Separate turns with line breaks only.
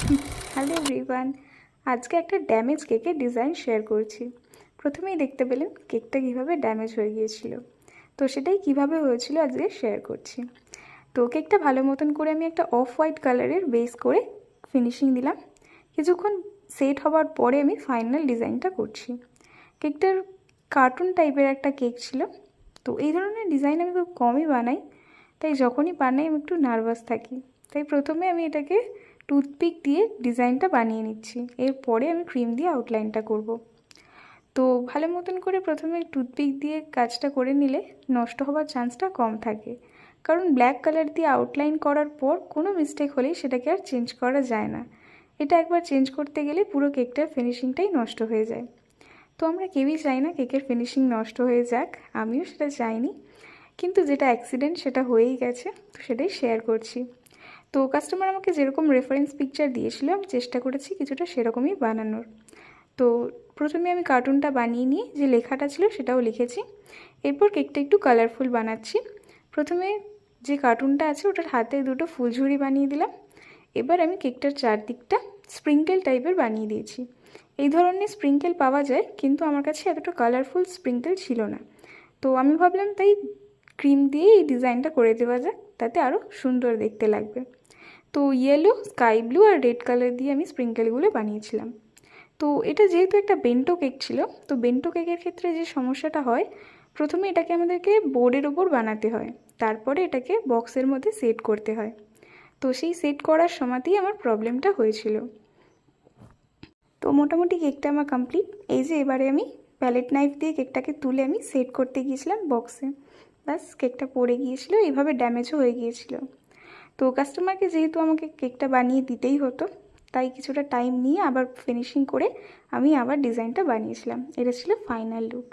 Hello everyone, আজকে একটা damage কেকের ডিজাইন শেয়ার করছি। প্রথমেই দেখতে পেলেন কেকটা কীভাবে ড্যামেজ হয়ে গিয়েছিল, তো সেটাই কিভাবে হয়েছিল আজকে শেয়ার করছি। তো কেকটা ভালো মতন করে আমি একটা অফ হোয়াইট কালারের বেস করে ফিনিশিং দিলাম। কিছুক্ষণ সেট হওয়ার পরে আমি ফাইনাল ডিজাইনটা করছি। কেকটার কার্টুন টাইপের একটা কেক ছিল, তো এই ধরনের ডিজাইন আমি খুব কমই বানাই, তাই যখনই বানাই আমি একটু নার্ভাস থাকি। তাই প্রথমে আমি এটাকে টুথপিক দিয়ে ডিজাইনটা বানিয়ে নিচ্ছি, এরপরে আমি ক্রিম দিয়ে আউটলাইনটা করব। তো ভালো মতন করে প্রথমে টুথপিক দিয়ে কাজটা করে নিলে নষ্ট হওয়ার চান্সটা কম থাকে, কারণ ব্ল্যাক কালার দিয়ে আউটলাইন করার পর কোনো মিস্টেক হলেই সেটাকে আর চেঞ্জ করা যায় না। এটা একবার চেঞ্জ করতে গেলে পুরো কেকটার ফিনিশিংটাই নষ্ট হয়ে যায়। তো আমরা কেউই চাই না কেকের ফিনিশিং নষ্ট হয়ে যাক, আমিও সেটা চাইনি, কিন্তু যেটা অ্যাক্সিডেন্ট সেটা হয়েই গেছে, তো সেটাই শেয়ার করছি। তো কাস্টমার আমাকে যেরকম রেফারেন্স পিকচার দিয়েছিল আমি চেষ্টা করেছি কিছুটা সেরকমই বানানোর। তো প্রথমে আমি কার্টুনটা বানিয়ে নিয়ে যে লেখাটা ছিল সেটাও লিখেছি। এরপর কেকটা একটু কালারফুল বানাচ্ছি। প্রথমে যে কার্টুনটা আছে ওটার হাতে দুটো ফুলঝুরি বানিয়ে দিলাম। এবার আমি কেকটার চারদিকটা স্প্রিঙ্কেল টাইপের বানিয়ে দিয়েছি। এই ধরনের স্প্রিঙ্কেল পাওয়া যায়, কিন্তু আমার কাছে এতটা কালারফুল স্প্রিঙ্কেল ছিল না, তো আমি ভাবলাম তাই ক্রিম দিয়ে এই ডিজাইনটা করে দেওয়া যাক, তাতে আরও সুন্দর দেখতে লাগবে। তো ইয়েলো, স্কাই ব্লু আর রেড কালার দিয়ে আমি স্প্রিঙ্কেলগুলো বানিয়েছিলাম। তো এটা যেহেতু একটা বেন্টো কেক ছিল, তো বেন্টো কেকের ক্ষেত্রে যে সমস্যাটা হয়, প্রথমে এটাকে আমাদেরকে বোর্ডের ওপর বানাতে হয়, তারপরে এটাকে বক্সের মধ্যে সেট করতে হয়। তো সেই সেট করার সময়তেই আমার প্রবলেমটা হয়েছিল। তো মোটামুটি কেকটা আমার কমপ্লিট। এই যে এবারে আমি প্যালেট নাইফ দিয়ে কেকটাকে তুলে আমি সেট করতে গিয়েছিলাম বক্সে, ব্যাস কেকটা পড়ে গিয়েছিল, এইভাবে ড্যামেজও হয়ে গিয়েছিল। তো কাস্টমারকে যেহেতু আমাকে কেকটা বানিয়ে দিতেই হতো, তাই কিছুটা টাইম নিয়ে আবার ফিনিশিং করে আমি আবার ডিজাইনটা বানিয়েছিলাম। এটা ছিল ফাইনাল লুক।